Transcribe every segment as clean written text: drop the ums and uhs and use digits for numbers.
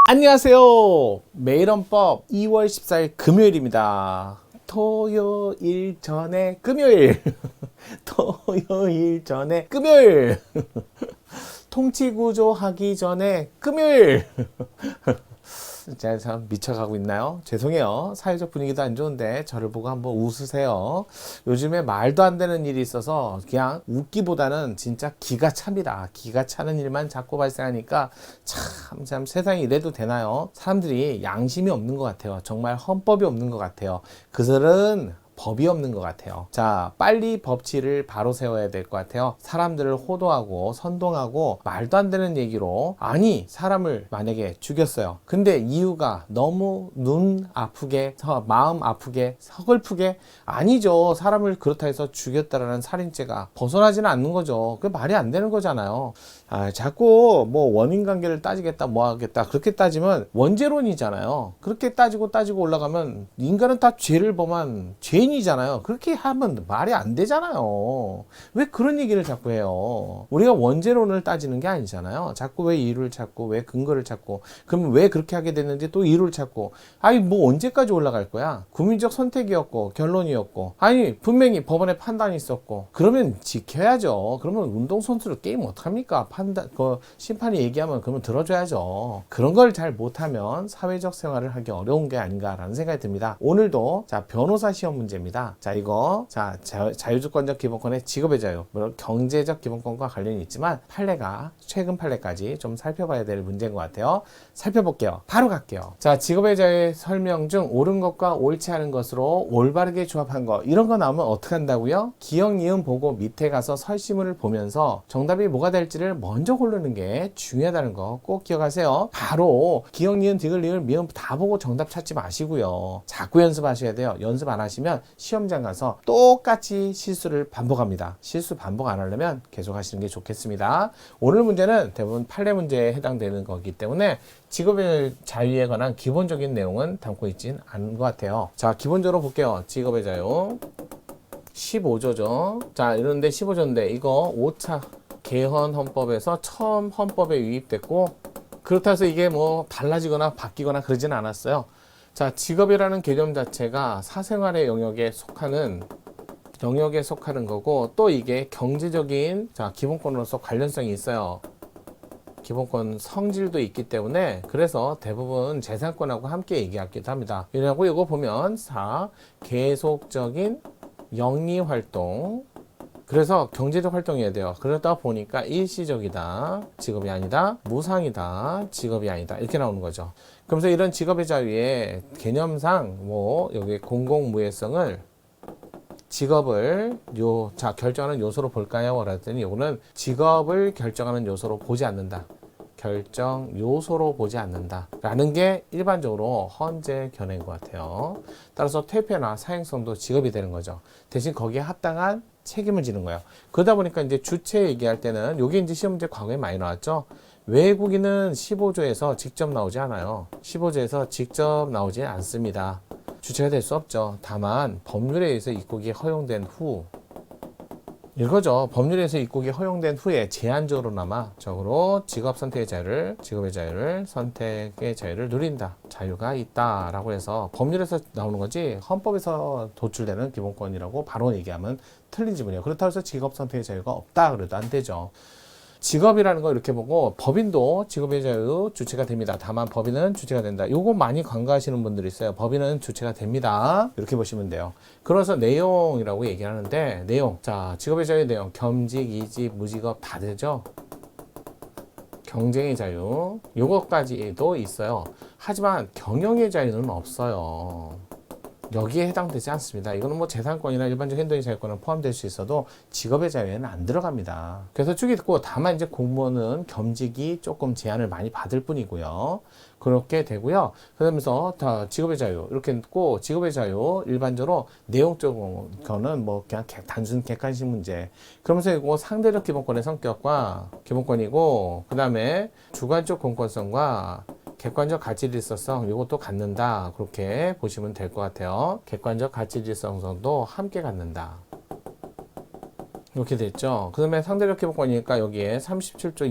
안녕하세요. 매일헌법 2월 14일 금요일입니다. 토요일 전에 금요일. 토요일 전에 금요일. 통치구조 하기 전에 금요일. 제가 참 미쳐가고 있나요? 죄송해요. 사회적 분위기도 안 좋은데 저를 보고 한번 웃으세요. 요즘에 말도 안 되는 일이 있어서 그냥 웃기보다는 진짜 기가 찹니다. 기가 차는 일만 자꾸 발생하니까 참 세상이 이래도 되나요? 사람들이 양심이 없는 것 같아요. 정말 헌법이 없는 것 같아요. 그들은 법이 없는 것 같아요. 자, 빨리 법치를 바로 세워야 될 것 같아요. 사람들을 호도하고 선동하고 말도 안 되는 얘기로, 아니 사람을 만약에 죽였어요. 근데 이유가 너무 눈 아프게 마음 아프게 서글프게, 아니죠. 사람을 그렇다 해서 죽였다라는 살인죄가 벗어나지는 않는 거죠. 그게 말이 안 되는 거잖아요. 자꾸 뭐 원인 관계를 따지겠다 뭐 하겠다 그렇게 따지면 원죄론이잖아요. 그렇게 따지고 올라가면 인간은 다 죄를 범한 죄인이잖아요. 그렇게 하면 말이 안 되잖아요. 왜 그런 얘기를 자꾸 해요? 우리가 원죄론을 따지는 게 아니잖아요. 자꾸 왜 이유를 찾고 왜 근거를 찾고, 그러면 왜 그렇게 하게 됐는지 또 이유를 찾고, 아니 뭐 언제까지 올라갈 거야? 국민적 선택이었고 결론이었고, 아니 분명히 법원의 판단이 있었고, 그러면 지켜야죠. 그러면 운동선수를 게임 어떡합니까? 심판이 얘기하면 그러면 들어줘야죠. 그런 걸 잘 못하면 사회적 생활을 하기 어려운 게 아닌가라는 생각이 듭니다. 오늘도 변호사 시험 문제입니다. 이거 자유주권적 기본권의 직업의 자유, 물론 경제적 기본권과 관련이 있지만 최근 판례까지 좀 살펴봐야 될 문제인 것 같아요. 살펴볼게요. 바로 갈게요. 직업의 자유의 설명 중 옳은 것과 옳지 않은 것으로 올바르게 조합한 거, 이런 거 나오면 어떻게 한다고요? 기역, 니은 보고 밑에 가서 설시문을 보면서 정답이 뭐가 될지를 먼저 고르는 게 중요하다는 거 꼭 기억하세요. 바로 기역, 니은, 디귿, 리을, 미음 다 보고 정답 찾지 마시고요. 자꾸 연습하셔야 돼요. 연습 안 하시면 시험장 가서 똑같이 실수를 반복합니다. 실수 반복 안 하려면 계속 하시는 게 좋겠습니다. 오늘 문제는 대부분 판례 문제에 해당되는 거기 때문에 직업의 자유에 관한 기본적인 내용은 담고 있진 않은 것 같아요. 기본적으로 볼게요. 직업의 자유 15조죠. 이런데 15조인데 이거 5차 개헌 헌법에서 처음 헌법에 유입됐고, 그렇다 해서 이게 뭐 달라지거나 바뀌거나 그러진 않았어요. 직업이라는 개념 자체가 사생활의 영역에 속하는 거고, 또 이게 경제적인 기본권으로서 관련성이 있어요. 기본권 성질도 있기 때문에, 그래서 대부분 재산권하고 함께 얘기하기도 합니다. 이라고 이거 보면 계속적인 영리활동, 그래서 경제적 활동이어야 돼요. 그러다 보니까 일시적이다, 직업이 아니다, 무상이다, 직업이 아니다, 이렇게 나오는 거죠. 그러면서 이런 직업의 자유의 개념상 여기 공공무예성을 직업을 결정하는 요소로 볼까요? 라더니 이거는 직업을 결정하는 요소로 보지 않는다. 결정 요소로 보지 않는다 라는 게 일반적으로 헌재 견해인 것 같아요. 따라서 퇴폐나 사행성도 직업이 되는 거죠. 대신 거기에 합당한 책임을 지는 거예요. 그러다 보니까 이제 주체 얘기할 때는, 요게 이제 시험 문제 과거에 많이 나왔죠. 외국인은 15조에서 직접 나오지 않아요. 15조에서 직접 나오지 않습니다. 주체가 될 수 없죠. 다만 법률에 의해서 입국이 허용된 후, 이거죠. 법률에서 입국이 허용된 후에 제한적으로나마 직업 선택의 자유를, 직업의 자유를, 선택의 자유를 누린다. 자유가 있다라고 해서 법률에서 나오는 거지, 헌법에서 도출되는 기본권이라고 바로 얘기하면 틀린 지문이에요. 그렇다고 해서 직업 선택의 자유가 없다 그래도 안 되죠. 직업이라는 거 이렇게 보고, 법인도 직업의 자유 주체가 됩니다. 다만 법인은 주체가 된다. 요거 많이 간과하시는 분들이 있어요. 법인은 주체가 됩니다. 이렇게 보시면 돼요. 그래서 내용이라고 얘기하는데, 내용. 직업의 자유의 내용. 겸직, 이직, 무직업 다 되죠. 경쟁의 자유. 요거까지도 있어요. 하지만 경영의 자유는 없어요. 여기에 해당되지 않습니다. 이거는 뭐 재산권이나 일반적 행동의 자유권은 포함될 수 있어도 직업의 자유에는 안 들어갑니다. 그래서 쭉 있고, 다만 이제 공무원은 겸직이 조금 제한을 많이 받을 뿐이고요. 그렇게 되고요. 그러면서 직업의 자유 이렇게 있고, 직업의 자유 일반적으로 내용적으로 거는 그냥 단순 객관식 문제. 그러면서 이거 상대적 기본권의 성격과 기본권이고, 그 다음에 주관적 공권성과 객관적 가치질서성, 이것도 갖는다. 그렇게 보시면 될 것 같아요. 객관적 가치질성도 함께 갖는다. 이렇게 됐죠. 그 다음에 상대적 기본권이니까 여기에 37조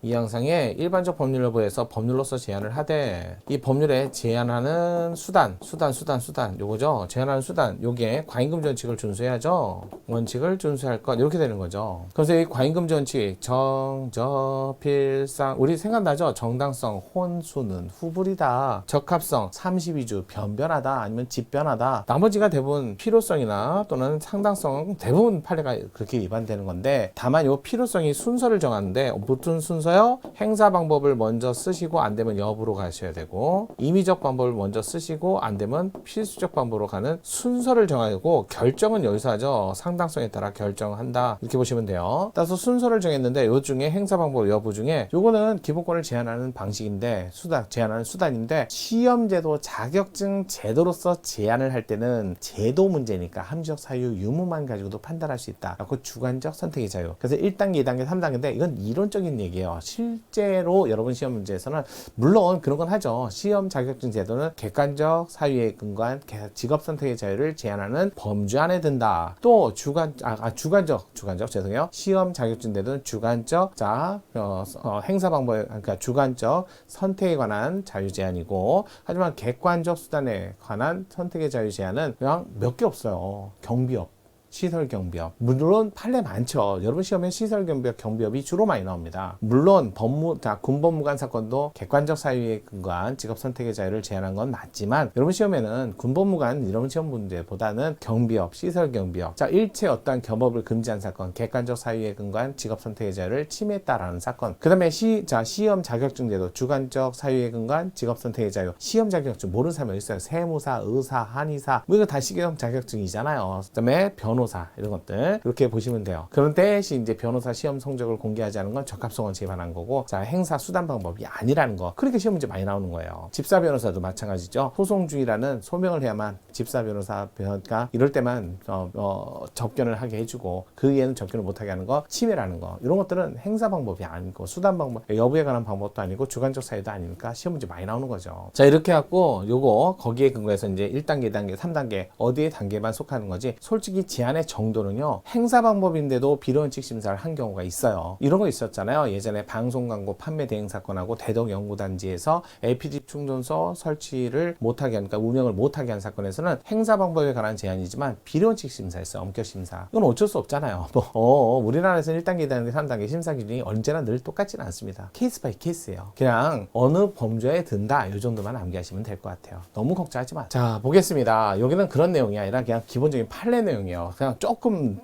2항상에 일반적 법률 여부에서 법률로서 제한을 하되 이 법률에 제한하는 수단 요거죠. 제한하는 수단 요게 과잉금지 원칙을 준수해야죠. 원칙을 준수할 것 이렇게 되는 거죠. 그래서 이 과잉금지 원칙 정저필상 우리 생각나죠? 정당성 혼수는 후불이다. 적합성 32주 변변하다 아니면 집변하다. 나머지가 대부분 필요성이나 또는 상당성 대부분 판례가 그렇게 위반되는 건데 다만 요 필요성이 순서를 정하는데 무슨 순서요? 행사 방법을 먼저 쓰시고 안 되면 여부로 가셔야 되고 임의적 방법을 먼저 쓰시고 안 되면 필수적 방법으로 가는 순서를 정하고 결정은 여기서 하죠. 상당성에 따라 결정한다 이렇게 보시면 돼요. 따라서 순서를 정했는데 요 중에 행사 방법 여부 중에 요거는 기본권을 제한하는 방식인데 제한하는 수단인데 시험제도 자격증 제도로서 제한을 할 때는 제도 문제니까 함유적 사유 유무만 가지고도 판단할 수 있다. 그 주관적 선택의 자유. 그래서 1단계, 2단계, 3단계인데 이건 이론적인 얘기예요. 실제로 여러분 시험 문제에서는 물론 그런 건 하죠. 시험 자격증 제도는 객관적 사유에 근거한 직업 선택의 자유를 제한하는 범주 안에 든다. 또 주관적 죄송해요. 시험 자격증 제도는 주관적 행사 방법 그러니까 주관적 선택에 관한 자유 제한이고 하지만 객관적 수단에 관한 선택의 자유 제한은 그냥 몇 개 없어요. 경비업. 시설 경비업. 물론 판례 많죠. 여러분 시험에 시설 경비업, 경비업이 주로 많이 나옵니다. 물론 군법무관 사건도 객관적 사유에 근거한 직업 선택의 자유를 제한한 건 맞지만 여러분 시험에는 군법무관 이런 시험 문제보다는 경비업, 시설 경비업. 일체 어떠한 겸업을 금지한 사건, 객관적 사유에 근거한 직업 선택의 자유를 침해했다라는 사건. 그다음에 시험 자격증 제도, 주관적 사유에 근거한 직업 선택의 자유. 시험 자격증 모르는 사람이 있어요. 세무사, 의사, 한의사. 이거 다 시험 자격증이잖아요. 그다음에 변호사 이런 것들 이렇게 보시면 돼요. 그런데 이제 변호사 시험 성적을 공개하지 않은 건 적합성 원칙에 반한 거고 행사 수단 방법이 아니라는 거. 그렇게 시험 문제 많이 나오는 거예요. 집사 변호사도 마찬가지죠. 소송 중이라는 소명을 해야만 집사 변호사가 이럴 때만 접견을 하게 해주고 그 이후에는 접견을 못하게 하는 거 침해라는 거. 이런 것들은 행사 방법이 아니고 수단 방법 여부에 관한 방법도 아니고 주관적 사유도 아니니까 시험 문제 많이 나오는 거죠. 이렇게 갖고 요거 거기에 근거해서 이제 1단계, 2단계, 3단계 어디에 단계만 속하는 거지 솔직히 제한의 정도는요 행사 방법인데도 비례원칙 심사를 한 경우가 있어요. 이런 거 있었잖아요. 예전에 방송 광고 판매 대행 사건하고 대덕 연구단지에서 LPG 충전소 설치를 못하게 하니까 운영을 못하게 한 사건에서는 행사 방법에 관한 제한이지만 비례원칙 심사였어요. 엄격 심사. 이건 어쩔 수 없잖아요. 우리나라에서는 1단계, 2단계, 3단계 심사 기준이 언제나 늘 똑같지는 않습니다. 케이스 바이 케이스예요. 그냥 어느 범주에 든다 이 정도만 암기하시면 될 것 같아요. 너무 걱정하지 마. 자 보겠습니다. 여기는 그런 내용이 아니라 그냥 기본적인 판례 내용이에요. 그냥 조금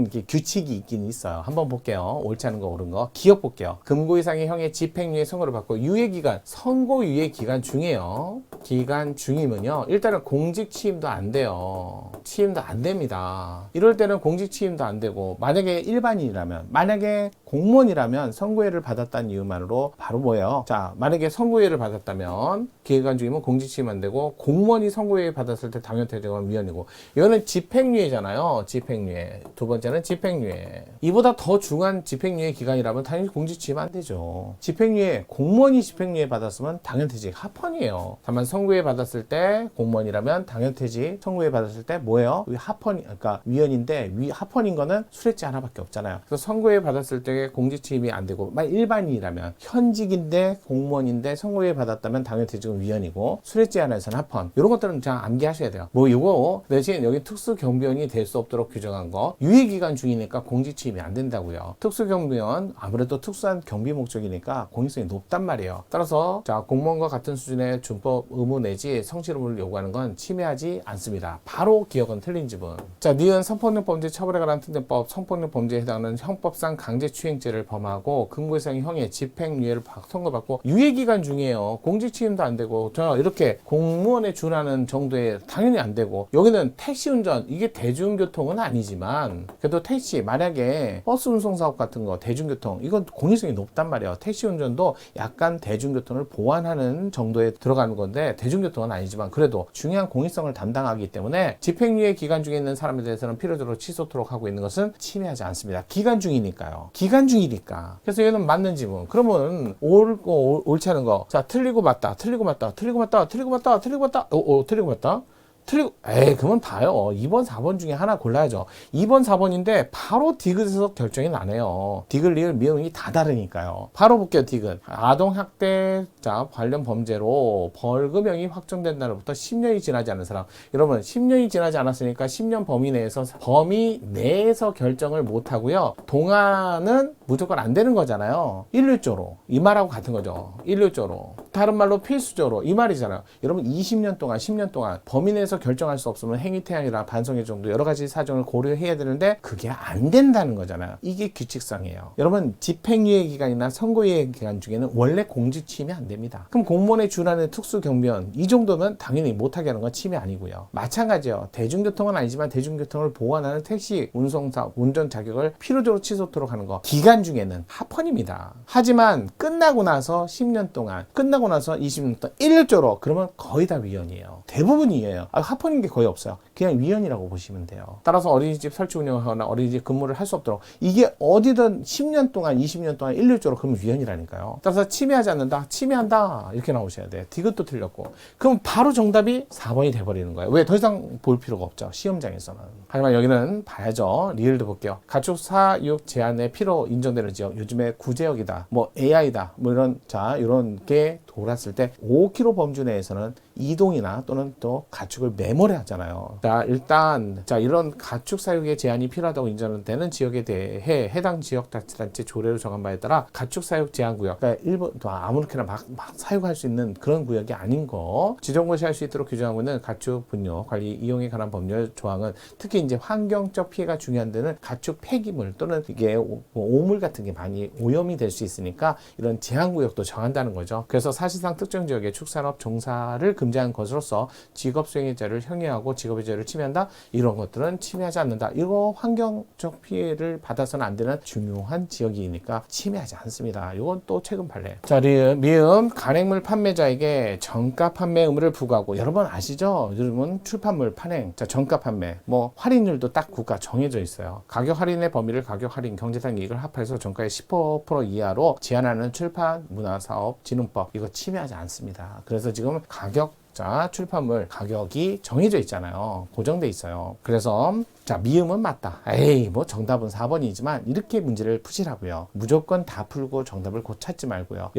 이렇게 규칙이 있긴 있어요. 한번 볼게요. 옳지 않은 거 옳은 거. 기억 볼게요. 금고 이상의 형의 집행유예 선고를 받고 유예기간 선고 유예 기간 중이에요. 기간 중이면요 일단은 공직 취임도 안 돼요. 취임도 안 됩니다. 이럴 때는 공직 취임도 안 되고 만약에 일반인이라면 만약에 공무원이라면 선고유예를 받았다는 이유만으로 바로 뭐예요? 만약에 선고유예를 받았다면 기간 중이면 공직 취임 안 되고 공무원이 선고유예 받았을 때 당연퇴직은 위헌이고 이거는 집행유예잖아요. 집행유예. 두 번째는 집행유예. 이보다 더 중한 집행유예 기간이라면 당연히 공직 취임 안 되죠. 집행유예 공무원이 집행유예 받았으면 당연퇴직 합헌이에요. 다만 선고유예 받았을 때 공무원이라면 당연퇴직 선고유예 받았을 때 뭐예요? 합헌 그러니까 위헌인데 합헌인 거는 수뢰죄 하나밖에 없잖아요. 그래서 선고유예 받았을 때 공직 취임이 안 되고 만약 일반인이라면 현직인데 공무원인데 선고유예 받았다면 당연퇴직은 위헌이고 수뢰죄 하나에서는 합헌. 이런 것들은 그냥 암기하셔야 돼요. 이거 대신 여기 특수경비원이 될 수 없도록 규정한 거 유예기간 중이니까 공직 취임이 안 된다고요. 특수경비원 아무래도 특수한 경비 목적이니까 공익성이 높단 말이에요. 따라서 공무원과 같은 수준의 준법 의무 내지 성실 의무를 요구하는 건 침해하지 않습니다. 바로 기억은 틀린 지분. 니은 성폭력 범죄 처벌에 관한 특례법 성폭력 범죄에 해당하는 형법상 강제추행죄를 범하고 금고 이상의 형의 집행유예를 선고받고 유예기간 중이에요. 공직 취임도 안 되고 이렇게 공무원에 준하는 정도에 당연히 안 되고 여기는 택시 운전 이게 대중교통은 아니지만 그래도 택시 만약에 버스 운송 사업 같은 거 대중교통 이건 공익성이 높단 말이에요. 택시 운전도 약간 대중교통을 보완하는 정도에 들어가는 건데 대중교통은 아니지만 그래도 중요한 공익성을 담당하기 때문에 집행유예 기간 중에 있는 사람에 대해서는 필요적으로 취소토록 하고 있는 것은 침해하지 않습니다. 기간 중이니까요. 기간 중이니까. 그래서 얘는 맞는 지분. 그러면 옳지 않은 거. 틀리고 맞다. 틀리고 맞다. 틀리고 맞다. 틀리고 맞다. 틀리고 맞다. 틀리고 맞다. 틀리고, 그러면 봐요. 2번, 4번 중에 하나 골라야죠. 2번, 4번인데 바로 디귿에서 결정이 나네요. 디귿, 리을, 미음이 다 다르니까요. 바로 볼게요, 디귿. 아동학대자 관련 범죄로 벌금형이 확정된 날로부터 10년이 지나지 않은 사람. 여러분, 10년이 지나지 않았으니까 10년 범위 내에서 결정을 못 하고요. 동안은 무조건 안 되는 거잖아요. 일률조로. 이 말하고 같은 거죠. 일률조로. 다른 말로 필수적으로. 이 말이잖아요. 여러분, 20년 동안, 10년 동안 범위 내에서 결정할 수 없으면 행위태양이나 반성의 정도 여러 가지 사정을 고려해야 되는데 그게 안 된다는 거잖아요. 이게 규칙상이에요. 여러분, 집행유예 기간이나 선고유예 기간 중에는 원래 공직 침해 안 됩니다. 그럼 공무원에 준하는 특수경비원 이 정도면 당연히 못하게 하는 건 침해 아니고요. 마찬가지예요. 대중교통은 아니지만 대중교통을 보완하는 택시 운송사 운전 자격을 필요적으로 취소토록 하는 거 기간 중에는 합헌입니다. 하지만 끝나고 나서 10년 동안 끝나고 나서 20년 동안 일률적으로 그러면 거의 다 위헌이에요. 대부분이에요. 합헌인 게 거의 없어요. 그냥 위헌이라고 보시면 돼요. 따라서 어린이집 설치 운영하거나 어린이집 근무를 할 수 없도록 이게 어디든 10년 동안 20년 동안 일률적으로 그러면 위헌이라니까요. 따라서 침해하지 않는다. 침해한다. 이렇게 나오셔야 돼요. 디귿도 틀렸고. 그럼 바로 정답이 4번이 돼버리는 거예요. 왜? 더 이상 볼 필요가 없죠. 시험장에서는. 하지만 여기는 봐야죠. 리을도 볼게요. 가축 사육 제한의 필요 인정되는 지역. 요즘에 구제역이다. 뭐 AI다. 뭐 이런 게 돌았을 때 5km 범주 내에서는 이동이나 또는 또 가축을 매몰해 하잖아요. 자, 일단 이런 가축 사육에 제한이 필요하다고 인정되는 지역에 대해 해당 지역자치단체 조례로 정한 바에 따라 가축 사육 제한 구역, 그러니까 일본 아무렇게나 막 사육할 수 있는 그런 구역이 아닌 거 지정고시 할 수 있도록 규정하고 있는 가축 분뇨 관리 이용에 관한 법률 조항은 특히 이제 환경적 피해가 중요한 데는 가축 폐기물 또는 이게 오물 같은 게 많이 오염이 될 수 있으니까 이런 제한 구역도 정한다는 거죠. 그래서 사실상 특정 지역의 축산업 종사를 금지한 것으로서 직업수행자를 형해하고 직업의 자유를 침해한다. 이런 것들은 침해하지 않는다. 이거 환경적 피해를 받아서는 안 되는 중요한 지역이니까 침해하지 않습니다. 이건 또 최근 판례. 자, 미음 간행물 판매자에게 정가 판매 의무를 부과하고 여러분 아시죠? 여러분 출판물 판행, 정가 판매, 뭐 할인율도 딱 국가 정해져 있어요. 가격 할인의 범위를 가격 할인 경제상 이익을 합해서 정가의 10% 이하로 제한하는 출판 문화사업 진흥법 이거 침해하지 않습니다. 그래서 지금 출판물 가격이 정해져 있잖아요. 고정돼 있어요. 그래서 미음은 맞다. 뭐 정답은 4번이지만 이렇게 문제를 푸시라고요. 무조건 다 풀고 정답을 곧 찾지 말고요.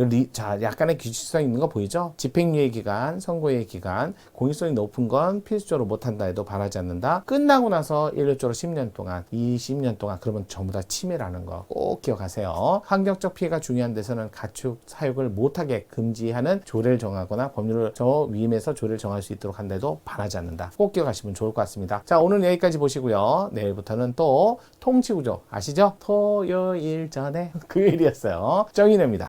약간의 규칙성 있는 거 보이죠? 집행유예 기간, 선고유예 기간, 공익성이 높은 건 필수적으로 못한다 해도 바라지 않는다. 끝나고 나서 일률적으로 10년 동안, 20년 동안 그러면 전부 다 침해라는 거 꼭 기억하세요. 환경적 피해가 중요한 데서는 가축 사육을 못하게 금지하는 조례를 정하거나 법률을 위임해서 조례를 정할 수 있도록 한데도 바라지 않는다. 꼭 기억하시면 좋을 것 같습니다. 자, 오늘 여기까지 보시고요. 내일부터는 또 통치구조 아시죠? 토요일 전에 금요일이었어요. 정의입니다.